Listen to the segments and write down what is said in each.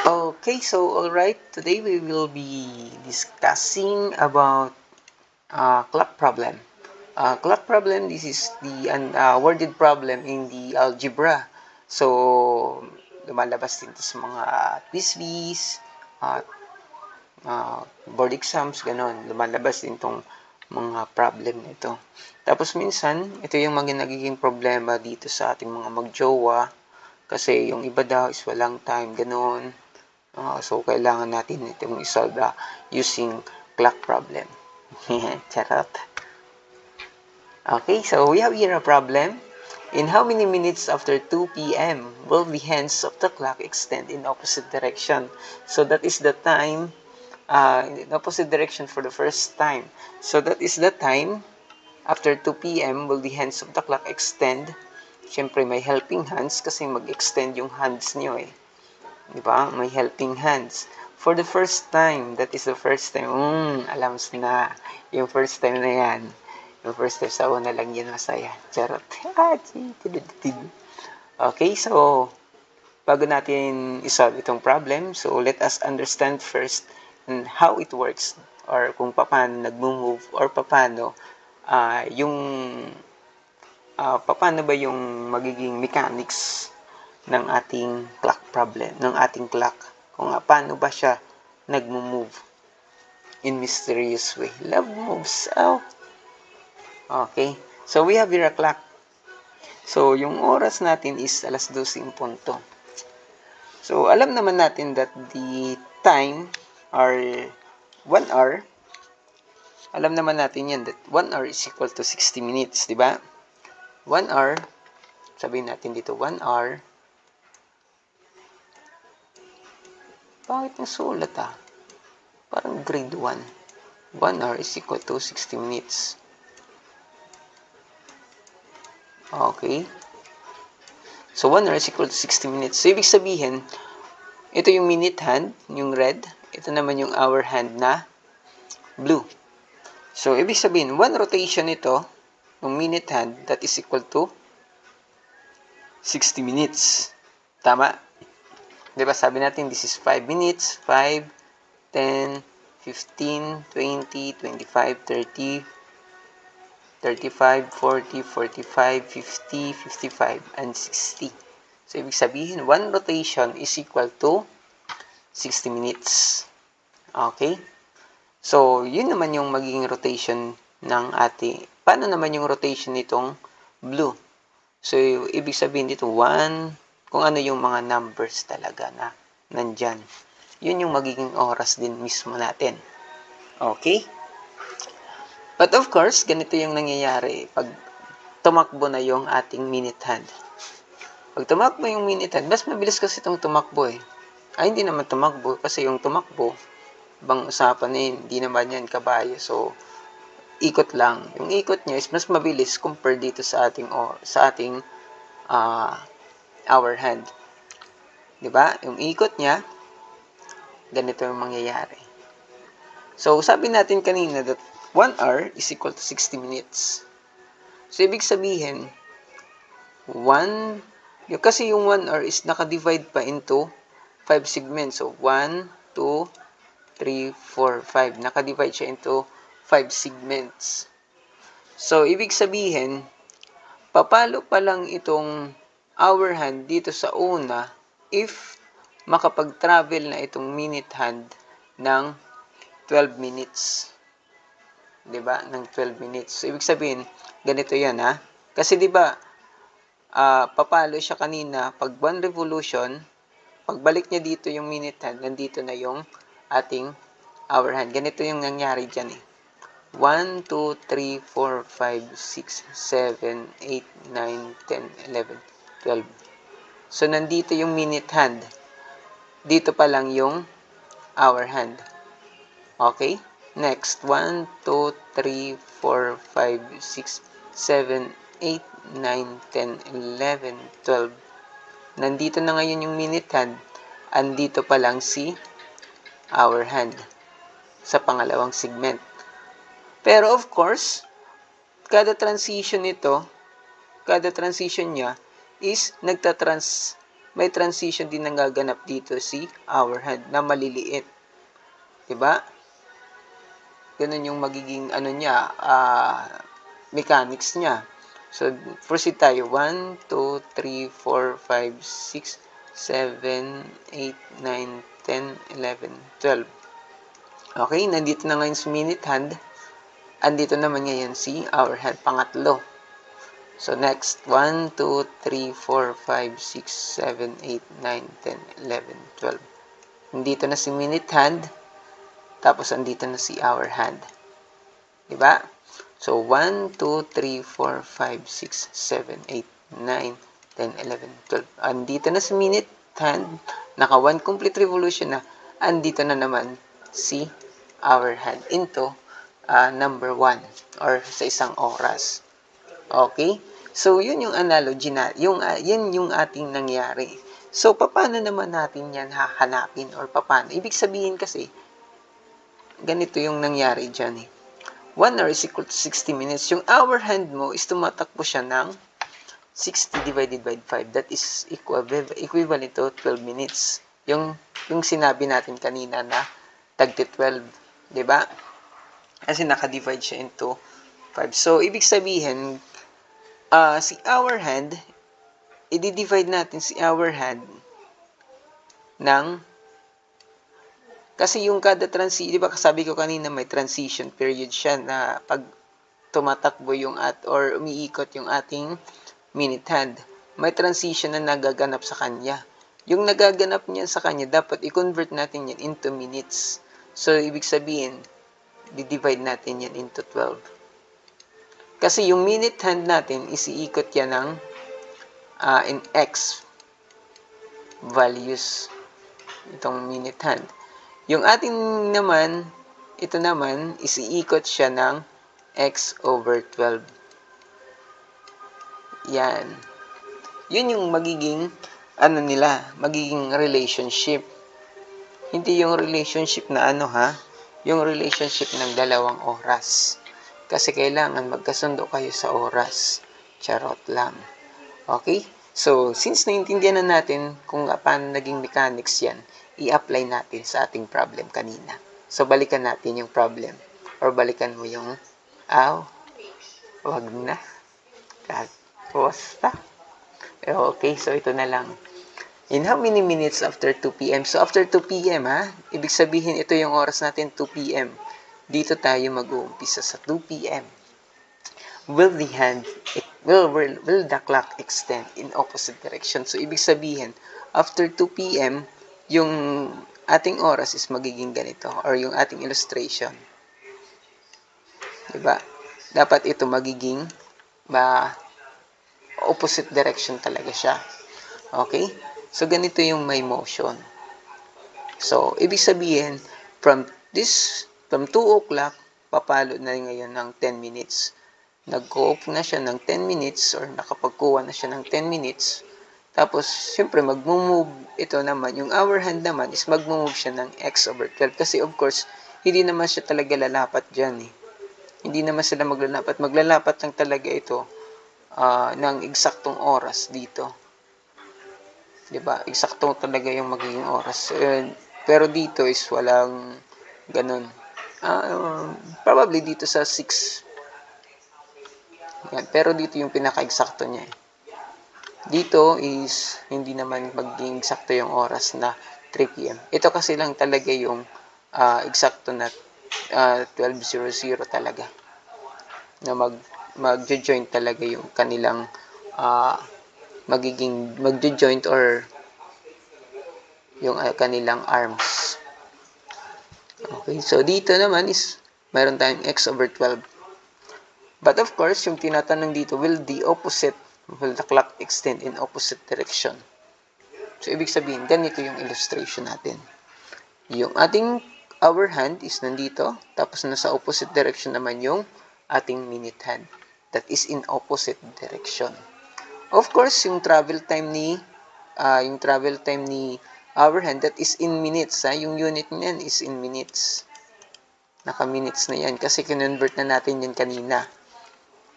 Okay, so alright, today we will be discussing about clock problem. Clock problem, this is the worded problem in the algebra. So, lumalabas din sa mga quiz, uh, board exams, ganon. Lumalabas din tong mga problem nito. Tapos minsan, ito yung nagiging problema dito sa ating mga magjowa. Kasi yung iba daw is walang time, ganon. So, kailangan natin itong isolve using clock problem. Charot. Okay, so we have here a problem. In how many minutes after 2 p.m. will the hands of the clock extend in opposite direction? So, that is the time, in opposite direction for the first time. So, that is the time after 2 p.m. will the hands of the clock extend. Siyempre, may helping hands kasi mag-extend yung hands niyo eh. Diba? May helping hands. For the first time, that is the first time, alam na. Yung first time na yan. Yung first time sa una lang yan masaya. Charot. Okay, so, bago natin isolve itong problem, so let us understand first how it works or kung paano nagmo-move or paano paano ba yung magiging mechanics ng ating clock problem, ng ating clock. Kung paano ba siya nagmo-move in mysterious way. Love moves out. Okay. So, we have here a clock. So, yung oras natin is 12:00. So, alam naman natin that the time or 1 hour, alam naman natin yan that 1 hour is equal to 60 minutes, di ba? 1 hour, sabihin natin dito 1 hour. Bakit yung sulat Parang grade 1. 1 hour is equal to 60 minutes. Okay. So, 1 hour is equal to 60 minutes. So, ibig sabihin, ito yung minute hand, yung red. Ito naman yung hour hand na blue. So, ibig sabihin, 1 rotation ito, yung minute hand, that is equal to 60 minutes. Tama? Diba sabi natin, this is 5 minutes, 5, 10, 15, 20, 25, 30, 35, 40, 45, 50, 55, and 60. So, ibig sabihin, 1 rotation is equal to 60 minutes. Okay? So, yun naman yung magiging rotation ng ating, paano naman yung rotation nitong blue? So, ibig sabihin dito, 1, kung ano yung mga numbers talaga na nandyan. Yun yung magiging oras din mismo natin. Okay? But of course, ganito yung nangyayari pag tumakbo na yung ating minute hand. Pag tumakbo yung minute hand, mas mabilis kasi itong tumakbo eh. Ay, hindi naman tumakbo kasi yung tumakbo, bang usapan eh, hindi naman yan kabayo. So, ikot lang. Yung ikot niya is mas mabilis compare dito sa ating hour hand. 'Di ba? Yung ikot niya, ganito yung mangyayari. So, sabi natin kanina that 1 hour is equal to 60 minutes. So, ibig sabihin, kasi yung 1 hour is naka-divide pa into 5 segments. So, 1, 2, 3, 4, 5. Naka-divide siya into 5 segments. So, ibig sabihin, papalo pa lang itong hour hand dito sa una if makapag-travel na itong minute hand ng 12 minutes. 'Di ba? Ng 12 minutes. So, ibig sabihin, ganito 'yan Kasi 'di ba, papalo siya kanina pag 1 revolution, pagbalik niya dito yung minute hand, nandito na yung ating hour hand. Ganito yung nangyari diyan 1, 2, 3, 4, 5, 6, 7, 8, 9, 10, 11, 12. So, nandito yung minute hand. Dito pa lang yung hour hand. Okay? Next, 1, 2, 3, 4, 5, 6, 7, 8, 9, 10, 11, 12. Nandito na ngayon yung minute hand. Andito pa lang si hour hand sa pangalawang segment. Pero of course, kada transition niya is may transition din nagaganap dito si hour hand na maliliit. Diba? Ganun yung magiging mechanics niya. So, proceed tayo. 1, 2, 3, 4, 5, 6, 7, 8, 9, 10, 11, 12. Okay, nandito na ngayon si minute hand. Andito naman ngayon si hour hand, pangatlo. So, next, 1, 2, 3, 4, 5, 6, 7, 8, 9, 10, 11, 12. Nandito na si minute hand. Tapos, andito na si hour hand. Diba? So, 1, 2, 3, 4, 5, 6, 7, 8, 9, 10, 11, 12. Andito na si minute hand. Naka 1 complete revolution na. Andito na naman si hour hand into number 1 or sa isang oras. Okay? So, yun yung analogy na, yun yung ating nangyari. So, paano naman natin yan hahanapin or paano? Ibig sabihin kasi, ganito yung nangyari dyan eh. 1 hour is equal to 60 minutes. Yung hour hand mo is tumatakbo siya ng 60 divided by 5. That is equivalent to 12 minutes. Yung sinabi natin kanina na tagti 12. Diba? Kasi naka-divide siya into 5. So, ibig sabihin, si hour hand, i-divide natin si hour hand ng kasi yung kada di ba sabi ko kanina may transition period siya na pag tumatakbo yung or umiikot yung ating minute hand, may transition na nagaganap sa kanya. Yung nagaganap niya sa kanya, dapat i-convert natin yan into minutes. So, ibig sabihin, di-divide natin yan into 12. Kasi yung minute hand natin, isiikot yan ng in X values. Itong minute hand. Yung ating naman, ito naman, isiikot siya ng X over 12. Yan. Yun yung magiging, magiging relationship. Hindi yung relationship na yung relationship ng dalawang oras. Kasi kailangan magkasundo kayo sa oras. Charot lang. Okay? So, since naintindihan na natin kung paano naging mechanics yan, i-apply natin sa ating problem kanina. So, balikan natin yung problem. Or balikan mo yung, wag na. Basta. Okay, so ito na lang. In how many minutes after 2 p.m.? So, after 2 p.m., ibig sabihin, ito yung oras natin, 2 p.m. Dito tayo mag-uumpisa sa 2 p.m. Will the clock extend in opposite direction? So, ibig sabihin, after 2 p.m., yung ating oras is magiging ganito or yung ating illustration. Diba? Dapat ito magiging opposite direction talaga siya. Okay? So, ganito yung may motion. So, ibig sabihin, from 2 o'clock, papalo na ngayon ng 10 minutes. Nag-go-off na siya ng 10 minutes or nakapagkuha na siya ng 10 minutes. Tapos, syempre, mag-move ito naman. Yung hour hand naman is mag-move siya ng X over 12. Kasi, of course, hindi naman siya talaga lalapat dyan eh. Hindi naman sila maglalapat. Maglalapat lang talaga ito ng eksaktong oras dito. Diba? Eksaktong talaga yung magiging oras. Pero dito is walang ganun. Probably dito sa 6. Yan. Pero dito yung pinaka-eksakto niya eh. Dito is hindi naman magiging eksakto yung oras na 3 p.m. Ito kasi lang talaga yung eksakto na 12:00 talaga. Na mag-join talaga yung kanilang mag-joint or yung kanilang arms. Okay, so dito naman is mayroon tayong X over 12. But of course, yung tinatanong dito, will the clock extend in opposite direction? So, ibig sabihin, ganito yung illustration natin. Yung ating hour hand is nandito, tapos nasa opposite direction naman yung ating minute hand. That is in opposite direction. Of course, yung travel time ni hour hand, that is in minutes. Yung unit niyan is in minutes. Naka-minutes na yan kasi kinonvert na natin yan kanina.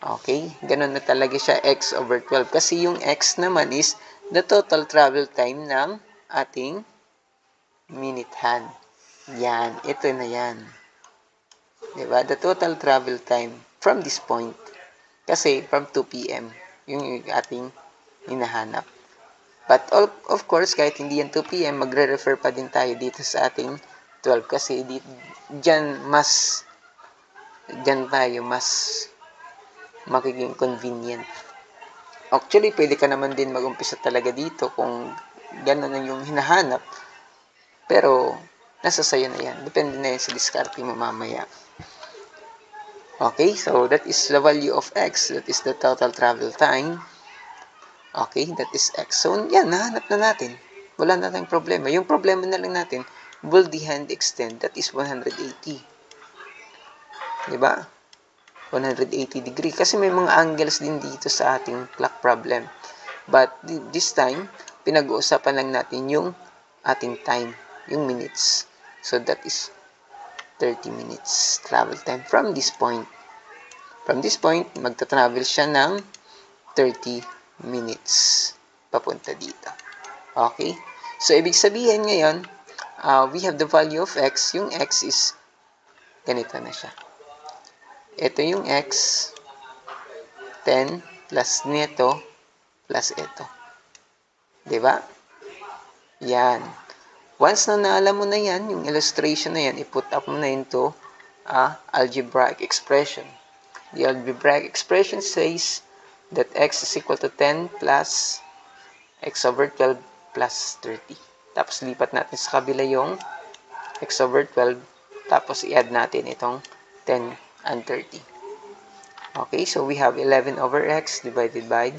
Okay? Ganun na talaga siya, X over 12. Kasi yung X naman is the total travel time ng ating minute hand. Yan, ito na yan. Diba? The total travel time from this point. Kasi from 2 p.m. yung ating hinahanap. But of course, kahit hindi yan 2 p.m., magre-refer pa din tayo dito sa ating 12 kasi dyan tayo mas magiging convenient. Actually, pwede ka naman din mag-umpisa talaga dito kung gano'n na yung hinahanap. Pero, nasa sayo na yan. Depende na yan sa diskarte mo mamaya. Okay, so that is the value of x. That is the total travel time. Okay, that is x. So, yan, nahanap na natin. Wala na tayong problema. Yung problema na lang natin, will the hand extend? That is 180. Diba? 180 degree. Kasi may mga angles din dito sa ating clock problem. But this time, pinag-uusapan lang natin yung ating time, yung minutes. So that is 30 minutes travel time from this point. From this point, magta-travel siya ng 30 minutes papunta dito. Okay? So, ibig sabihin ngayon, we have the value of x. Yung x is ganito na siya. Ito yung x, 10 plus nito plus ito. Diba? Yan. Once na naalam mo na yan, yung illustration na yan, i-put up mo na into algebraic expression. The algebraic expression says that x is equal to 10 plus x over 12 plus 30. Tapos lipat natin sa kabila yung x over 12. Tapos i-add natin itong 10 and 30. Okay, so we have 11 over x divided by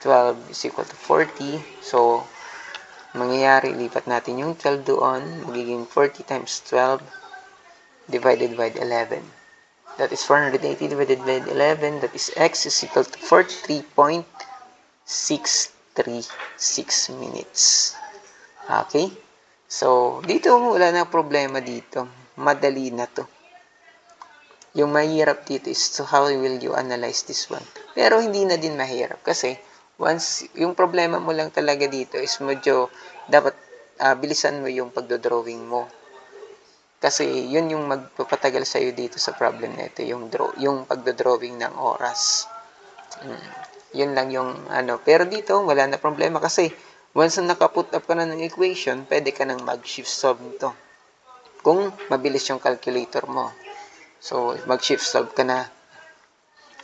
12 is equal to 40. So, mangyayari, lipat natin yung 12 doon. Magiging 40 times 12 divided by 11. That is 480 divided by 11. That is x is equal to 43.636 minutes. Okay? So, dito wala na problema dito. Madali na to. Yung mahirap dito is so how will you analyze this one. Pero hindi na din mahirap kasi once, yung problema mo lang talaga dito is medyo dapat bilisan mo yung pagdodrawing mo. Kasi yun yung magpapatagal sa'yo dito sa problem na ito, yung pagdodrawing ng oras. Yun lang yung ano. Pero dito, wala na problema kasi once na nakaput up ka na ng equation, pwede ka nang mag-shift solve nito. Kung mabilis yung calculator mo. So, mag-shift solve ka na.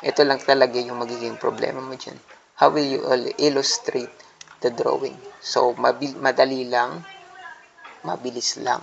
Ito lang talaga yung magiging problema mo dyan. How will you illustrate the drawing? So, madali lang, mabilis lang.